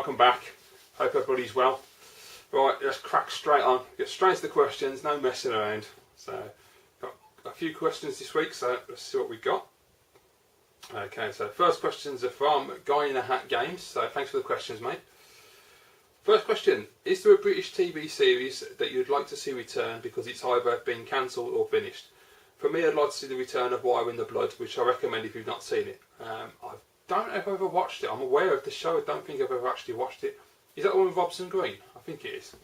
welcome back. Hope everybody's well. Right, let's crack straight on. Get straight to the questions, no messing around. So, got a few questions this week, so let's see what we've got. Okay, so first questions are from Guy in a Hat Games, so thanks for the questions, mate. First question, is there a British TV series that you'd like to see return because it's either been cancelled or finished? For me, I'd like to see the return of Wire in the Blood, which I recommend if you've not seen it. I don't know if I've ever watched it. I'm aware of the show, I don't think I've ever actually watched it. Is that the one with Robson Green? I think it is.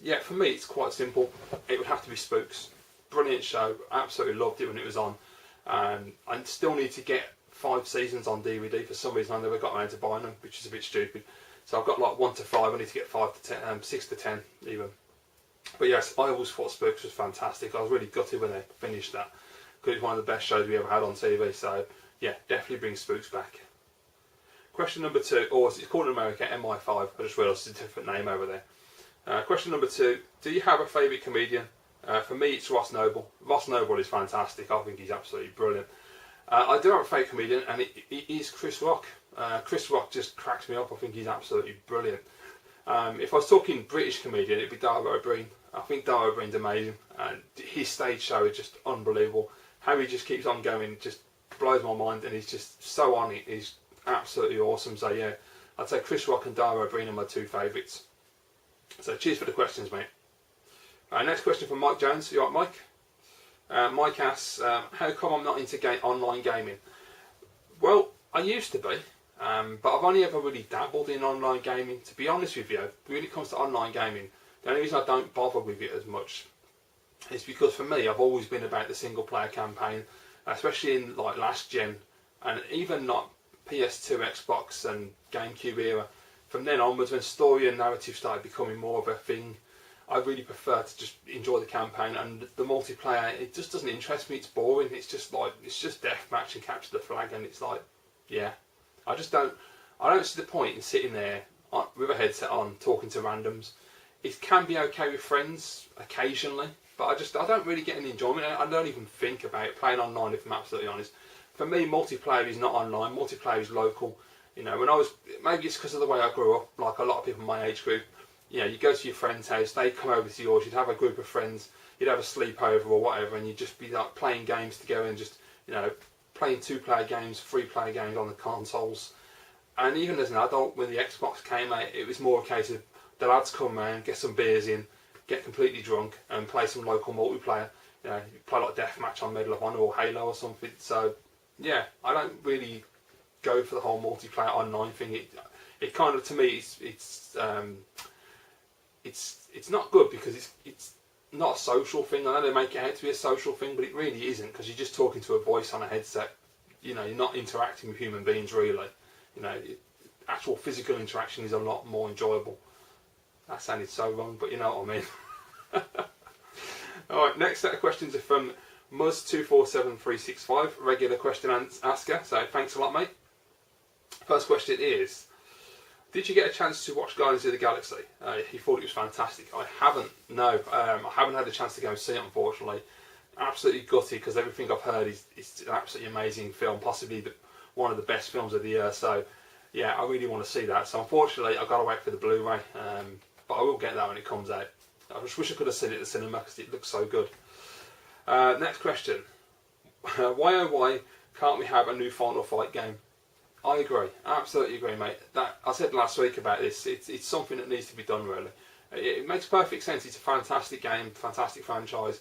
Yeah, for me it's quite simple. It would have to be Spooks. Brilliant show, absolutely loved it when it was on. I still need to get 5 seasons on DVD. For some reason I never got around to buying them, which is a bit stupid. So I've got like 1 to 5, I need to get 5 to 10, 6 to 10 even. But yes, I always thought Spooks was fantastic. I was really gutted when they finished that, because it's one of the best shows we ever had on TV. So yeah, definitely bring Spooks back. Question number 2, or it's called in America MI5, I just realised it's a different name over there. Question number 2, do you have a favourite comedian? For me it's Ross Noble. Ross Noble is fantastic, I think he's absolutely brilliant. I do have a favourite comedian, and it is Chris Rock. Chris Rock just cracks me up, I think he's absolutely brilliant. If I was talking British comedian, it'd be Dara O'Brien. I think Dara O'Brien's amazing, and his stage show is just unbelievable. How he just keeps on going just blows my mind, and he's just so on it. He's absolutely awesome. So yeah, I'd say Chris Rock and Dara O'Brien are my 2 favourites. So cheers for the questions, mate. Next question from Mike Jones. You alright, Mike? Mike asks, how come I'm not into online gaming? Well, I used to be, but I've only ever really dabbled in online gaming. To be honest with you, when it comes to online gaming, the only reason I don't bother with it as much is because for me, I've always been about the single player campaign, especially in like last gen, and even not PS2, Xbox and GameCube era. From then onwards, when story and narrative started becoming more of a thing, I really prefer to just enjoy the campaign, and the multiplayer, it just doesn't interest me. It's boring. It's just deathmatch and capture the flag, and it's like, yeah, I don't see the point in sitting there with a headset on talking to randoms. It can be okay with friends occasionally, but I don't really get any enjoyment. I don't even think about playing online, if I'm absolutely honest. For me, multiplayer is not online. Multiplayer is local. You know, when I was, maybe it's because of the way I grew up, like a lot of people in my age group. You know, you go to your friend's house, they come over to yours, you'd have a group of friends, you'd have a sleepover or whatever, and you'd just be like playing games together and just, you know, playing 2-player games, 3-player games on the consoles. And even as an adult, when the Xbox came out, it was more a case of the lads come round, get some beers in, get completely drunk, and play some local multiplayer. You know, you play like Deathmatch on Medal of Honor or Halo or something. So yeah, I don't really go for the whole multiplayer online thing. It kind of, to me, it's not good, because it's not a social thing. I know they make it out to be a social thing, but it really isn't, because you're just talking to a voice on a headset. You know, you're not interacting with human beings really. You know, actual physical interaction is a lot more enjoyable. That sounded so wrong, but you know what I mean. Alright, next set of questions are from Muzz247365, regular question asker, so thanks a lot, mate. First question is, did you get a chance to watch Guardians of the Galaxy? He thought it was fantastic. I haven't, no. I haven't had a chance to go and see it, unfortunately. Absolutely gutted, because everything I've heard is an absolutely amazing film, possibly one of the best films of the year. So yeah, I really want to see that. So unfortunately, I've got to wait for the Blu-ray, but I will get that when it comes out. I just wish I could have seen it at the cinema, because it looks so good. Next question. Why oh why can't we have a new Final Fight game? I agree, absolutely agree, mate. That I said last week about this. It's something that needs to be done, really. It makes perfect sense. It's a fantastic game, fantastic franchise.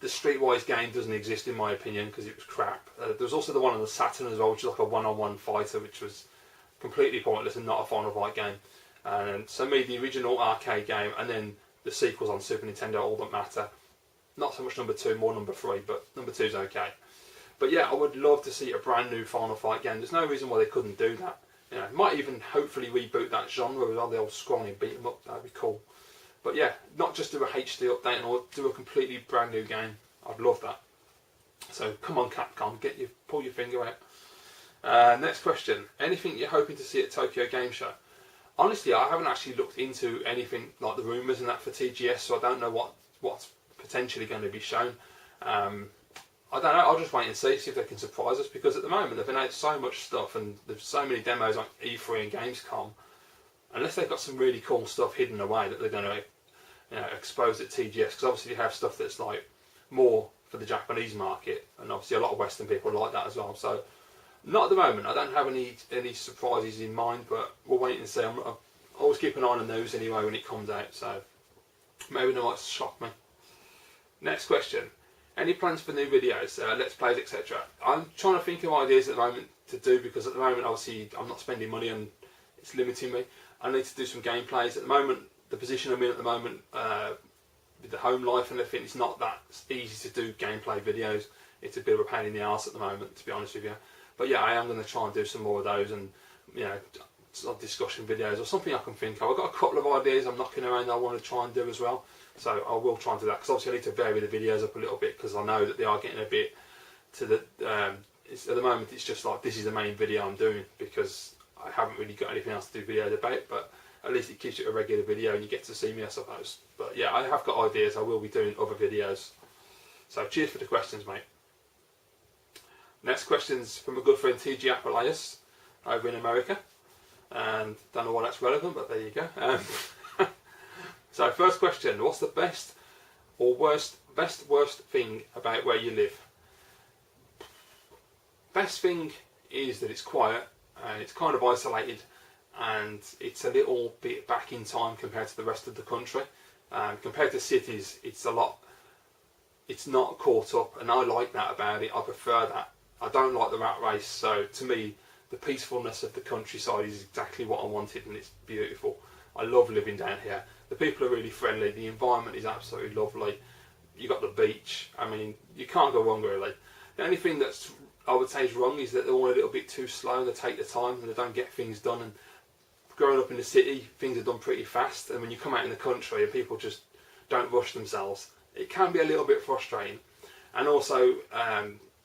The Streetwise game doesn't exist, in my opinion, because it was crap. There's also the one on the Saturn as well, which is like a one-on-one fighter, which was completely pointless and not a Final Fight game. And so me, the original arcade game, and then the sequels on Super Nintendo, all that matter. Not so much number 2, more number 3, but number 2's okay. But yeah, I would love to see a brand new Final Fight game. There's no reason why they couldn't do that. You know, might even hopefully reboot that genre with all the old scrolling beat 'em up. That'd be cool. But yeah, not just do a HD update or do a completely brand new game. I'd love that. So come on, Capcom, pull your finger out. Next question. Anything you're hoping to see at Tokyo Game Show? Honestly, I haven't actually looked into anything like the rumours and that for TGS, so I don't know what's potentially going to be shown. I don't know, I'll just wait and see if they can surprise us, because at the moment they've announced so much stuff and there's so many demos on E3 and Gamescom. Unless they've got some really cool stuff hidden away that they're going to, expose at TGS, because obviously you have stuff that's like more for the Japanese market, and obviously a lot of Western people like that as well. So not at the moment. I don't have any surprises in mind, but we'll wait and see. I always keep an eye on the news anyway when it comes out, so maybe they might shock me. Next question. Any plans for new videos, let's plays, etc.? I'm trying to think of ideas at the moment to do, because at the moment obviously I'm not spending money and it's limiting me. I need to do some gameplays. At the moment, the position I'm in at the moment, with the home life and everything, it's not that easy to do gameplay videos. It's a bit of a pain in the arse at the moment, to be honest with you. But yeah, I am going to try and do some more of those, and sort of discussion videos or something I can think of. I've got a couple of ideas I'm knocking around that I want to try and do as well. So I will try and do that, because obviously I need to vary the videos up a little bit, because I know that they are getting a bit to the... at the moment it's just like, this is the main video I'm doing, because I haven't really got anything else to do videos about, but at least it keeps it a regular video and you get to see me, I suppose. But yeah, I have got ideas. I will be doing other videos. So cheers for the questions, mate. Next question's from a good friend TG Appelias over in America, and don't know why that's relevant, but there you go. So first question, what's the best worst thing about where you live? Best thing is that it's quiet and it's kind of isolated, and it's a little bit back in time compared to the rest of the country. Compared to cities, it's not caught up, and I like that about it. I prefer that. I don't like the rat race, so to me the peacefulness of the countryside is exactly what I wanted, and it's beautiful. I love living down here. The people are really friendly, the environment is absolutely lovely. You got the beach, I mean, you can't go wrong really. The only thing that's, I would say, is wrong is that they're all a little bit too slow, they take their time and they don't get things done. And growing up in the city, things are done pretty fast, and when you come out in the country and people just don't rush themselves, it can be a little bit frustrating. And also,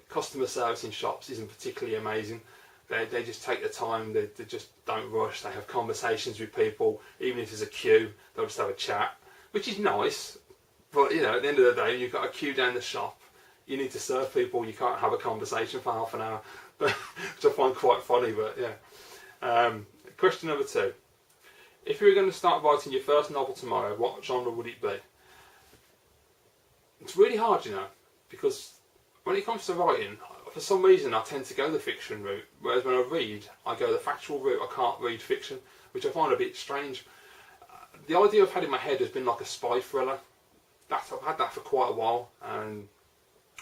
customer service in shops isn't particularly amazing. They just take their time, they just don't rush, they have conversations with people, even if there's a queue, they'll just have a chat, which is nice. But at the end of the day, you've got a queue down the shop, you need to serve people, you can't have a conversation for half an hour, which I find quite funny, but yeah. Question number 2. If you were going to start writing your first novel tomorrow, what genre would it be? It's really hard, because when it comes to writing, for some reason I tend to go the fiction route, whereas when I read, I go the factual route. I can't read fiction, which I find a bit strange. The idea I've had in my head has been like a spy thriller. I've had that for quite a while, and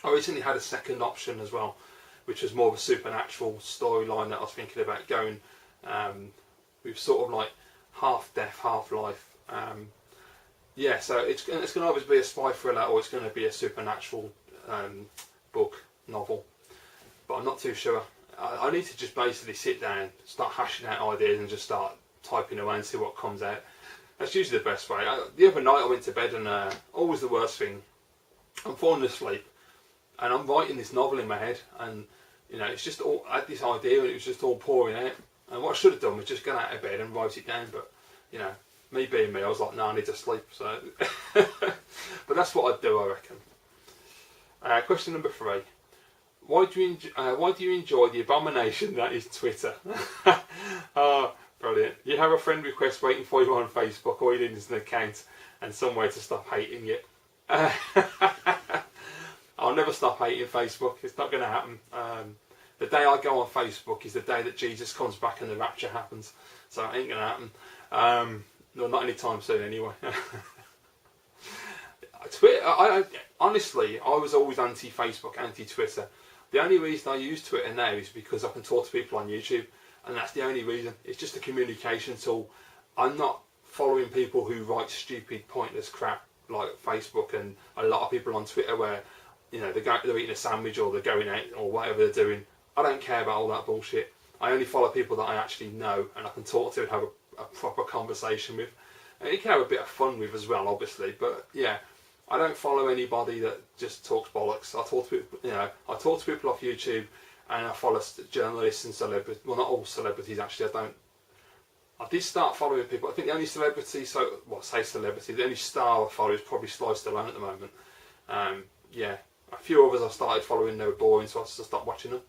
I recently had a second option as well, which was more of a supernatural storyline that I was thinking about going with, sort of like half death, half life. Yeah, so it's going to always be a spy thriller, or it's going to be a supernatural book, novel. But I'm not too sure. I need to just basically sit down, start hashing out ideas, and just start typing away and see what comes out. That's usually the best way. The other night I went to bed, and always the worst thing, I'm falling asleep and I'm writing this novel in my head, and it's just all, I had this idea and it was just all pouring out, and what I should have done was just get out of bed and write it down, but me being me, I was like, no, I need to sleep, so but that's what I'd do, I reckon. Question number 3. Why do you enjoy the abomination that is Twitter? Oh, brilliant. You have a friend request waiting for you on Facebook, all you need is an account and some way to stop hating it. I'll never stop hating Facebook. It's not going to happen. The day I go on Facebook is the day that Jesus comes back and the rapture happens. So it ain't going to happen. No, not anytime soon anyway. Twitter, honestly, I was always anti-Facebook, anti-Twitter. The only reason I use Twitter now is because I can talk to people on YouTube, and that's the only reason. It's just a communication tool. I'm not following people who write stupid, pointless crap like Facebook, and a lot of people on Twitter where they're eating a sandwich or they're going out or whatever they're doing. I don't care about all that bullshit. I only follow people that I actually know and I can talk to and have a proper conversation with. And you can have a bit of fun with as well, obviously, but yeah. I don't follow anybody that just talks bollocks. I talk to people off YouTube, and I follow journalists and celebrities. Well, not all celebrities actually. I did start following people. I think the only celebrity, the only star I follow is probably Sly Stallone at the moment. Yeah, A few others I started following, they were boring, so I just stopped watching them.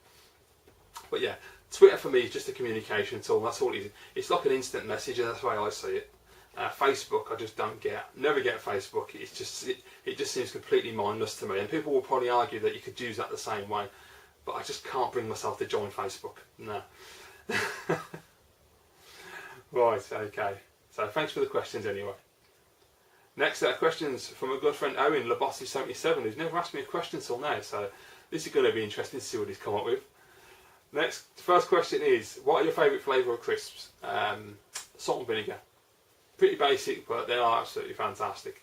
But yeah, Twitter for me is just a communication tool. That's all it is. It's like an instant message, and that's the way I see it. Facebook, I just don't get. Never get Facebook. It's just it just seems completely mindless to me. And people will probably argue that you could use that the same way, but I just can't bring myself to join Facebook. No. Right. Okay. So thanks for the questions anyway. Next set of questions from a good friend Owen Labossi77, who's never asked me a question till now. So this is going to be interesting to see what he's come up with. Next, first question is, what are your favourite flavour of crisps? Salt and vinegar. Pretty basic, but they are absolutely fantastic.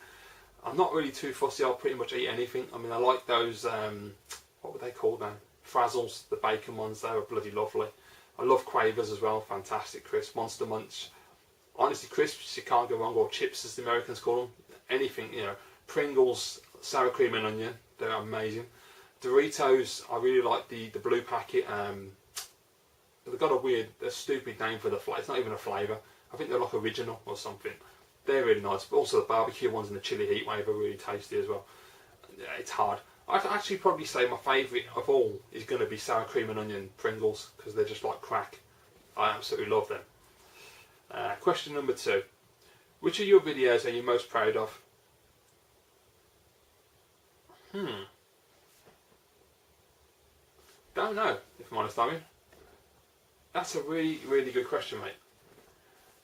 I'm not really too fussy. I'll pretty much eat anything. I mean, I like those, what were they called now? Frazzles, the bacon ones. They were bloody lovely. I love Quavers as well. Fantastic crisp. Monster Munch. Honestly, crisps, you can't go wrong. Or chips, as the Americans call them. Anything, you know. Pringles, sour cream and onion. They're amazing. Doritos, I really like the blue packet. They've got a stupid name for the flavour. It's not even a flavour. I think they're like original or something. They're really nice. But also the barbecue ones and the chili heat wave are really tasty as well. Yeah, it's hard. I'd actually probably say my favourite of all is going to be sour cream and onion Pringles, because they're just like crack. I absolutely love them. Question number 2. Which of your videos are you most proud of? Don't know, if I'm honest, I mean. That's a really, really good question, mate.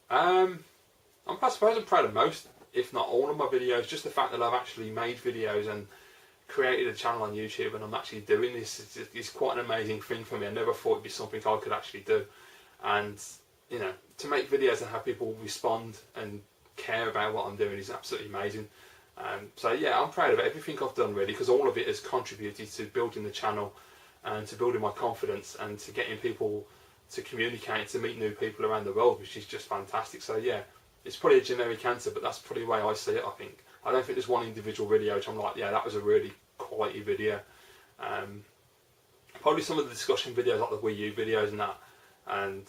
I suppose I'm proud of most, if not all of my videos. Just the fact that I've actually made videos and created a channel on YouTube, and I'm actually doing this is quite an amazing thing for me. I never thought it'd be something I could actually do. And, you know, to make videos and have people respond and care about what I'm doing is absolutely amazing. So yeah, I'm proud of everything I've done really, because all of it has contributed to building the channel and to building my confidence and to getting people to communicate, to meet new people around the world, which is just fantastic. So yeah, it's probably a generic answer, but that's probably the way I see it, I think. I don't think there's one individual video which I'm like, yeah, that was a really quality video. Probably some of the discussion videos, like the Wii U videos and that, and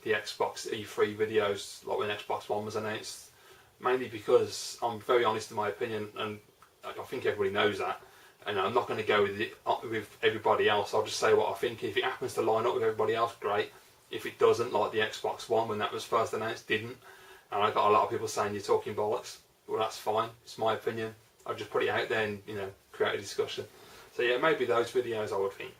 the Xbox E3 videos, like when Xbox One was announced, mainly because I'm very honest in my opinion, and I think everybody knows that. And I'm not going to go with everybody else. I'll just say what I think. If it happens to line up with everybody else, great. If it doesn't, like the Xbox One when that was first announced, didn't. And I got a lot of people saying you're talking bollocks. Well, that's fine. It's my opinion. I'll just put it out there and, you know, create a discussion. So yeah, maybe those videos I would think.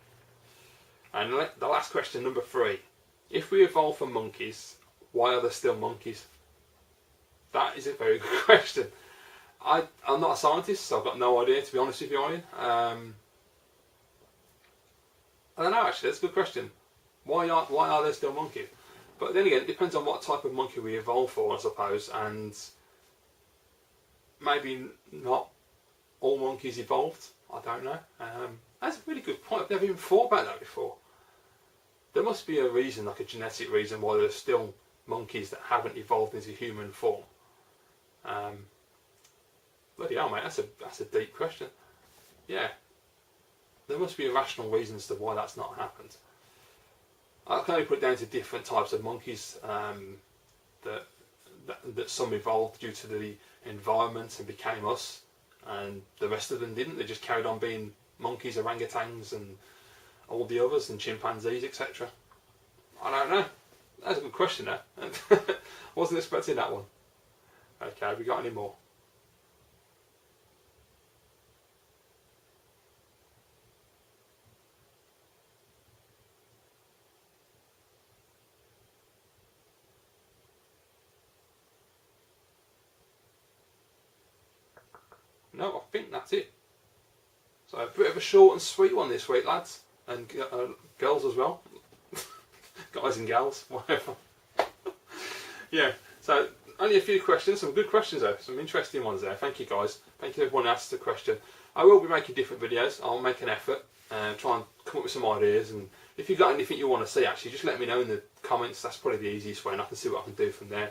And the last question, number 3. If we evolved from monkeys, why are there still monkeys? That is a very good question. I'm not a scientist, so I've got no idea, to be honest with you, Ian. I don't know, actually, that's a good question. Why are there still monkeys? But then again, it depends on what type of monkey we evolve for, I suppose, and maybe not all monkeys evolved. I don't know. That's a really good point. I've never even thought about that before. There must be a reason, like a genetic reason, why there's still monkeys that haven't evolved into human form. Bloody hell, mate, that's a deep question. Yeah. There must be a rational reason as to why that's not happened. I can only put it down to different types of monkeys that some evolved due to the environment and became us, and the rest of them didn't. They just carried on being monkeys, orangutans and all the others, and chimpanzees, etc. I don't know. That's a good question there. Wasn't expecting that one. Okay, have we got any more? No, I think that's it. So a bit of a short and sweet one this week, lads, and girls as well. Guys and gals, whatever. Yeah, so only a few questions, some good questions though, some interesting ones there. Thank you guys. Thank you everyone who asked the question. I will be making different videos. I'll make an effort and try and come up with some ideas, and if you've got anything you want to see, actually just let me know in the comments. That's probably the easiest way, and I can see what I can do from there.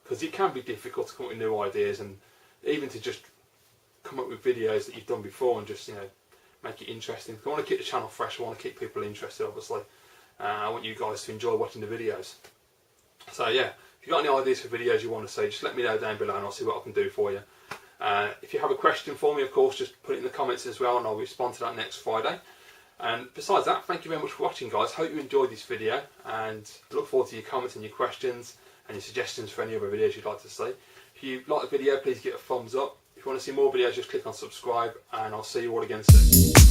Because it can be difficult to come up with new ideas, and even to just come up with videos that you've done before and just, you know, make it interesting. I want to keep the channel fresh. I want to keep people interested, obviously. I want you guys to enjoy watching the videos. So yeah, if you've got any ideas for videos you want to see, just let me know down below and I'll see what I can do for you. If you have a question for me, of course, just put it in the comments as well, and I'll respond to that next Friday. And besides that, thank you very much for watching, guys. Hope you enjoyed this video, and I look forward to your comments and your questions and your suggestions for any other videos you'd like to see. If you like the video, please give it a thumbs up. If you want to see more videos, just click on subscribe, and I'll see you all again soon.